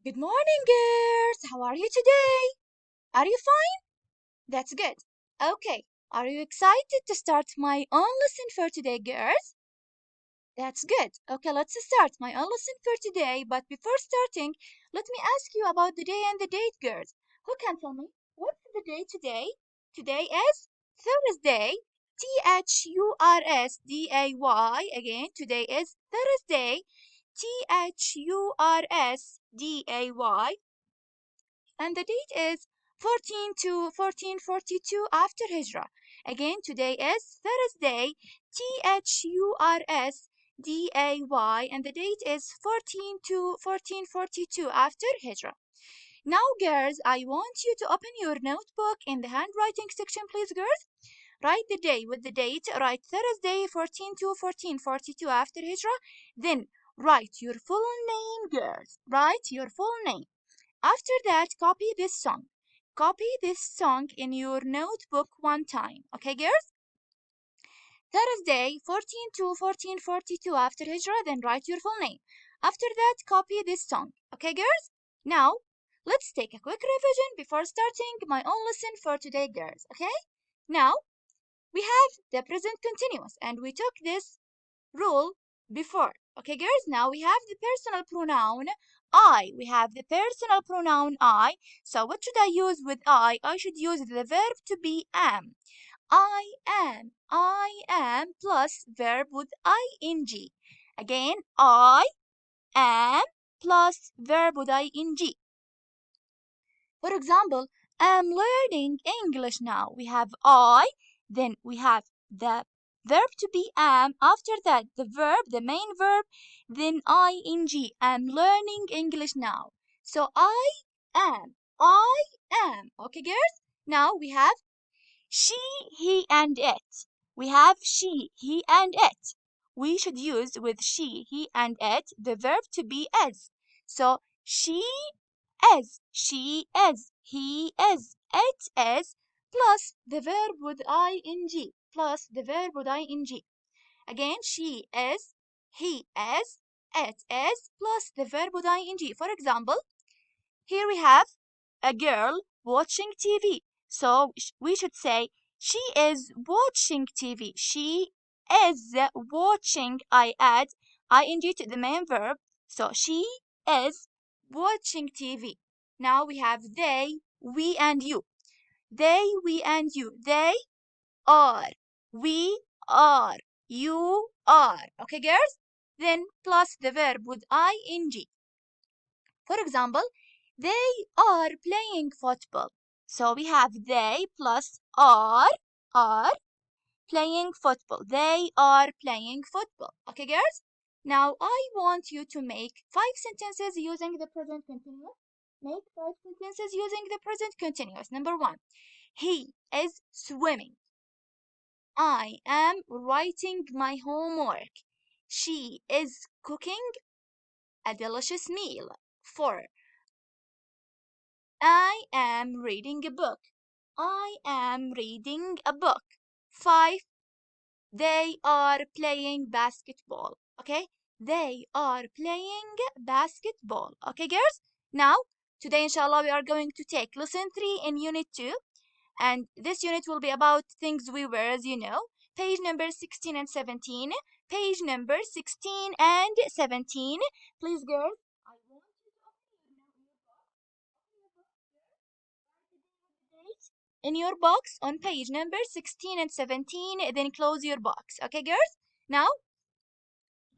Good morning, girls. How are you today? Are you fine? That's good. Okay. Are you excited to start my own lesson for today, girls? That's good. Okay, let's start my own lesson for today. But before starting, let me ask you about the day and the date, girls. Who can tell me what's the day today? Today is Thursday. Thursday. Again, today is Thursday. Thursday. And the date is 14 to 1442 after Hijrah. Again, today is Thursday, Thursday, and the date is 14 to 1442 after Hijrah. Now, girls, I want you to open your notebook in the handwriting section, please, girls. Write the day with the date. Write Thursday, 14 to 1442 after Hijrah. Then write your full name, girls. Write your full name. After that, copy this song. Copy this song in your notebook one time. Okay, girls? Thursday, 14 to 1442 after Hijrah, then write your full name. After that, copy this song. Okay, girls? Now, let's take a quick revision before starting my own lesson for today, girls. Okay? Now, we have the present continuous, and we took this rule before. Okay, girls, now we have the personal pronoun I. We have the personal pronoun I. So what should I use with I? I should use the verb to be am. I am plus verb with ing. Again, I am plus verb with ing. For example, I'm learning English now. We have I, then we have the verb to be am. After that, the verb, the main verb, then ing. I'm learning English now. So I am. I am. Okay, girls? Now we have she, he, and it. We have she, he, and it. We should use with she, he, and it the verb to be is. So she she is, he is, it is, plus the verb with ing, plus the verb with ing. Again, she is, he is, it is, plus the verb with ing. For example, here we have a girl watching TV. So we should say, she is watching TV. She is watching. I add ing to the main verb. So she is watching TV. Now we have they, we, and you. They, we, and you. They are. We are. You are. Okay, girls? Then plus the verb with ing. For example, they are playing football. So we have they plus are playing football. They are playing football. Okay, girls? Now I want you to make 5 sentences using the present continuous. Make 5 sentences using the present continuous. Number 1, he is swimming. I am writing my homework. She is cooking a delicious meal. 4, I am reading a book. I am reading a book. 5, they are playing basketball. Okay? They are playing basketball. Okay, girls? Now, today, inshallah, we are going to take lesson 3 in unit 2. And this unit will be about things we wear, as you know. Page number 16 and 17. Page number 16 and 17. Please, girls, I want you to open your book. Open your book, girls. Write the day with the date in your box on page number 16 and 17. Then close your box. Okay, girls? Now,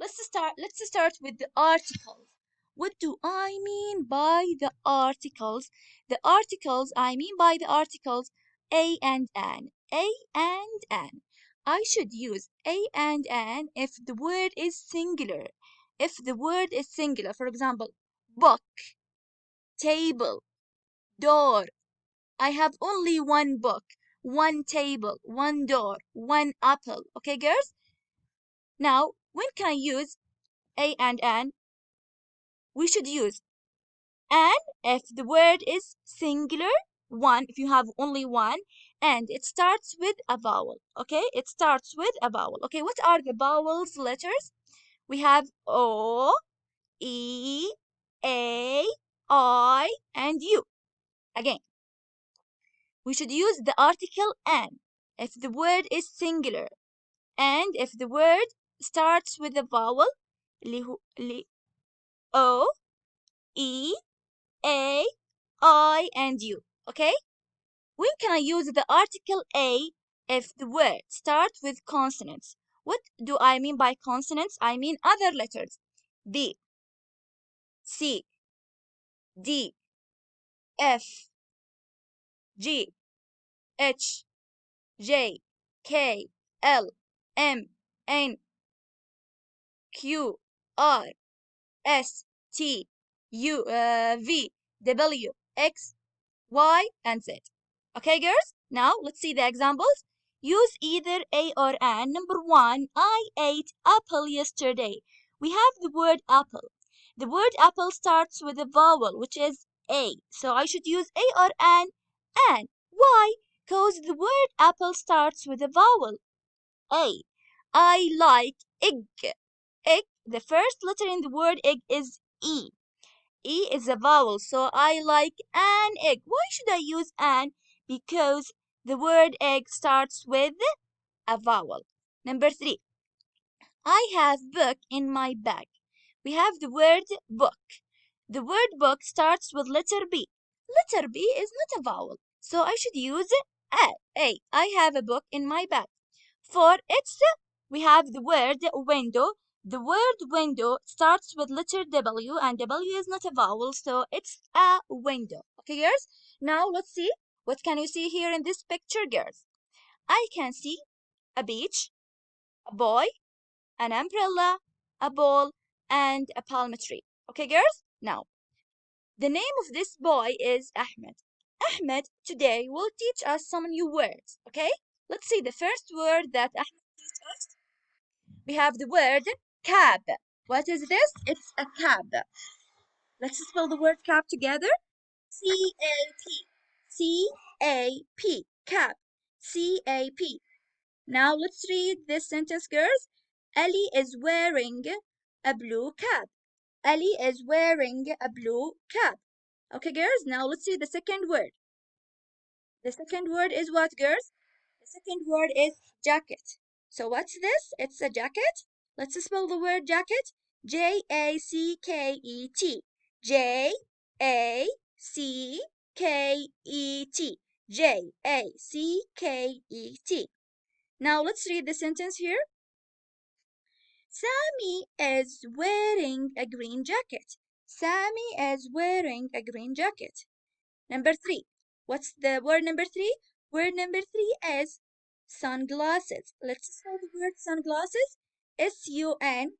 let's start with the articles. What do I mean by the articles? The articles I mean by the articles a and an. A and an. I should use a and an if the word is singular. If the word is singular, for example, book, table, door. I have only one book, one table, one door, one apple. Okay, girls? Now, when can I use a and an? We should use an if the word is singular, one if you have only one, and it starts with a vowel. Okay, it starts with a vowel. Okay, what are the vowels letters? We have o, e, a, I and you. Again, we should use the article an if the word is singular and if the word starts with a vowel O, E, A, I, and U. Okay? When can I use the article A if the word starts with consonants? What do I mean by consonants? I mean other letters. B, C, D, F, G, H, J, K, L, M, N, Q, R, S, T, V, W, X, Y, and Z. Okay, girls? Now let's see the examples. Use either a or an. Number one, I ate apple yesterday. We have the word apple. The word apple starts with a vowel, which is a. So I should use a or an. And why? Because the word apple starts with a vowel, a. I like egg. Egg, the first letter in the word egg is E. E is a vowel, so I like an egg. Why should I use an? Because the word egg starts with a vowel. Number three, I have book in my bag. We have the word book. The word book starts with letter B. Letter B is not a vowel, so I should use a. A. I have a book in my bag. For it's, we have the word window. The word window starts with letter W, and W is not a vowel, so it's a window. Okay, girls? Now let's see. What can you see here in this picture, girls? I can see a beach, a boy, an umbrella, a ball, and a palm tree. Okay, girls? Now, the name of this boy is Ahmed. Ahmed today will teach us some new words. Okay? Let's see the first word that Ahmed teaches us. We have the word cab. What is this? It's a cab. Let's spell the word cab together. C-A-P. C-A-P. Cab. C-A-P. Now let's read this sentence, girls. Ali is wearing a blue cap. Ali is wearing a blue cap. Okay, girls, now let's see the second word. The second word is what, girls? The second word is jacket. So what's this? It's a jacket. Let's spell the word jacket. Jacket. Jacket. Jacket. Now let's read the sentence here. Sammy is wearing a green jacket. Sammy is wearing a green jacket. Number three. What's the word number three? Word number three is sunglasses. Let's spell the word sunglasses. Sunglasses.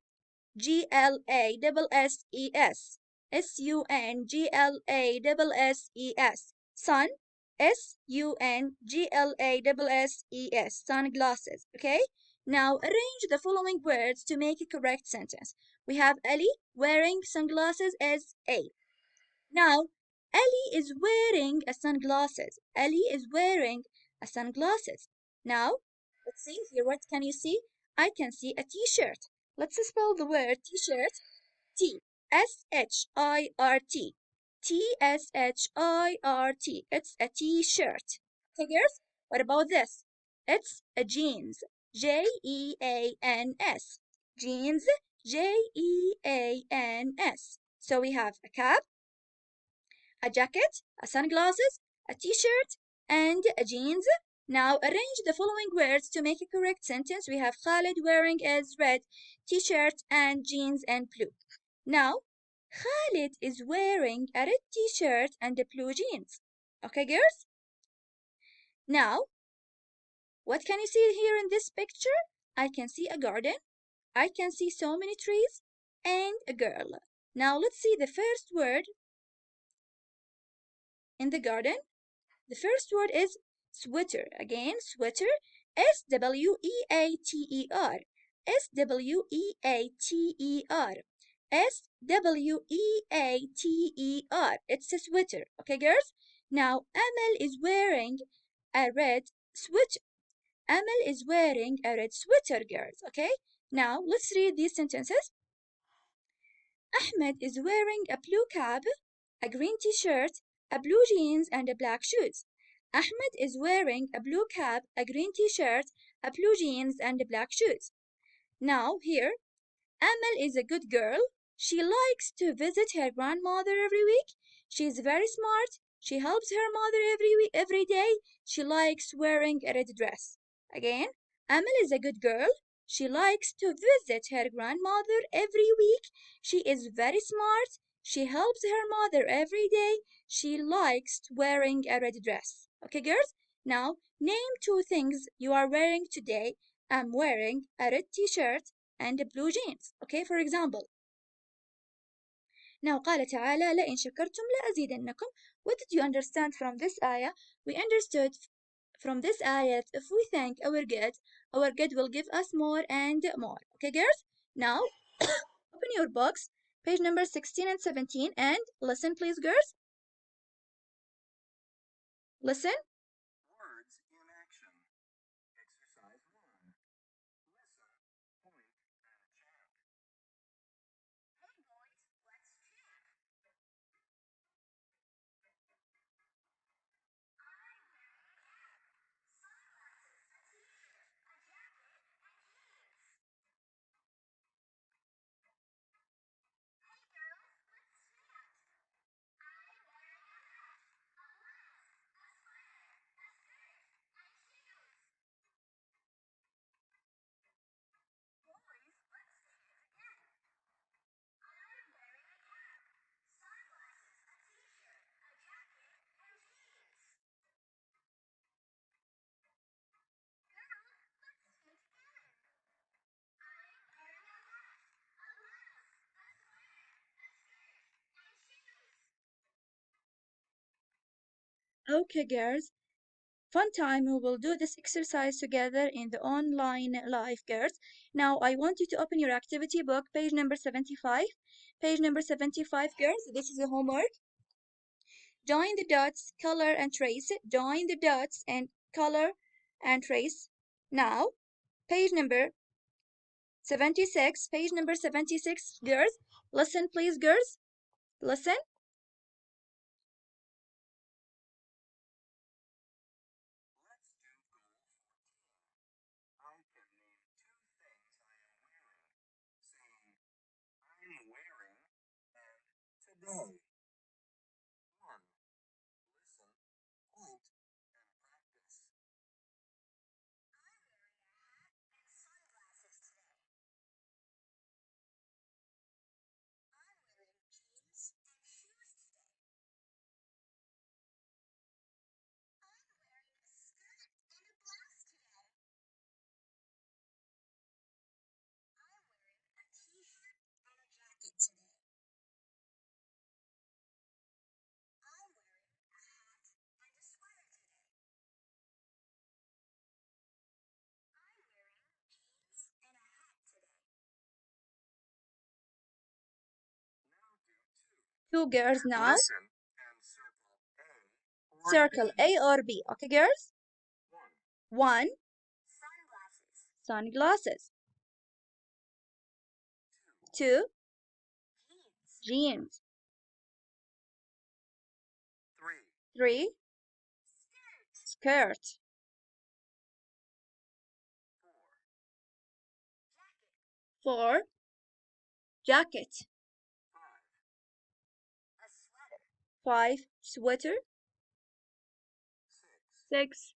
Sunglasses. Sun. Sunglasses. Sunglasses. Okay? Now arrange the following words to make a correct sentence. We have Ali wearing sunglasses as A. Now, Ali is wearing a sunglasses. Ali is wearing a sunglasses. Now, let's see here. What can you see? I can see a t-shirt. Let's spell the word t-shirt. T-S-H-I-R-T. T-S-H-I-R-T. It's a t-shirt. Okay, girls? What about this? It's a jeans. Jeans. Jeans. Jeans. So we have a cap, a jacket, a sunglasses, a t-shirt, and a jeans. Now arrange the following words to make a correct sentence. We have Khalid wearing as red t-shirt and jeans and blue. Now, Khalid is wearing a red t-shirt and a blue jeans. Okay, girls? Now, what can you see here in this picture? I can see a garden. I can see so many trees and a girl. Now let's see the first word in the garden. The first word is sweater. Again, sweater. Sweater. Sweater. Sweater. It's a sweater. Okay, girls? Now, Amal is wearing a red sweater. Amal is wearing a red sweater, girls. Okay? Now, let's read these sentences. Ahmed is wearing a blue cap. a green t-shirt, a blue jeans, and a black shoes. Ahmed is wearing a blue cap, a green t-shirt, a blue jeans, and black shoes. Now, here, Amal is a good girl. She likes to visit her grandmother every week. She is very smart. She helps her mother every day. She likes wearing a red dress. Again, Amal is a good girl. She likes to visit her grandmother every week. She is very smart. She helps her mother every day. She likes wearing a red dress. Okay, girls? Now, name two things you are wearing today. I'm wearing a red t-shirt and blue jeans. Okay, for example. Now قال تعالى لئن شكرتم لأزيدنكم. What did you understand from this ayah? We understood from this ayah that if we thank our God will give us more and more. Okay, girls? Now open your books, page number 16 and 17, and listen, please, girls. Listen. Words in action. Exercise 1. Listen, point, and chant. Hey boys, let's chant. I'm wearing a cap, sunglasses, a t-shirt, a jacket, and jeans. Hey girls, let's chant. I'm wearing a hat, a blouse, a sweater, a skirt, and shoes. Boys, let's chant again. I'm wearing a cap, sunglasses, a t-shirt, a jacket, and jeans. Girls, let's chant again. I'm wearing a hat, a blouse, a sweater, a skirt, and shoes. Okay, girls. Fun time. We will do this exercise together in the online live, girls. Now, I want you to open your activity book, page number 75. Page number 75, girls. This is the homework. Join the dots, color and trace. Join the dots and color and trace. Now, page number 76. Page number 76, girls. Listen, please, girls. Listen. Let's do goal 14. I can name two things I am wearing. Saying, I'm wearing and today. 1. Listen, point, and practice. I'm wearing a hat and sunglasses today. I'm wearing jeans and shoes today. I'm wearing a skirt and a blouse today. I'm wearing a t-shirt and a jacket today. I'm wearing a hat and a sweater today. I'm wearing jeans and a hat today. Now do two. Two girls now. Listen and Circle A or B. Okay, girls? 1. One, Sunglasses. sunglasses. 2, Jeans. jeans. 3. 3, Skirt. skirt. 4. 4, Jacket. jacket. 5. A sweater. 5, sweater. 6. 6,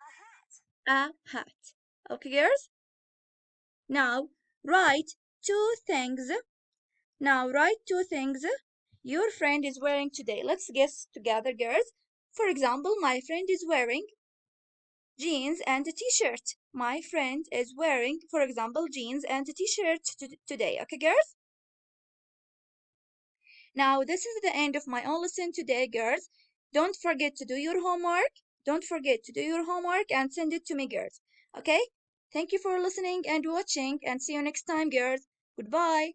A hat. a hat. Okay, girls? Now, write two things. Now, write two things your friend is wearing today. Let's guess together, girls. For example, my friend is wearing jeans and a t-shirt. My friend is wearing, for example, jeans and a t-shirt today. Okay, girls? Now, this is the end of my own lesson today, girls. Don't forget to do your homework. Don't forget to do your homework and send it to me, girls. Okay? Thank you for listening and watching, and see you next time, girls. Goodbye.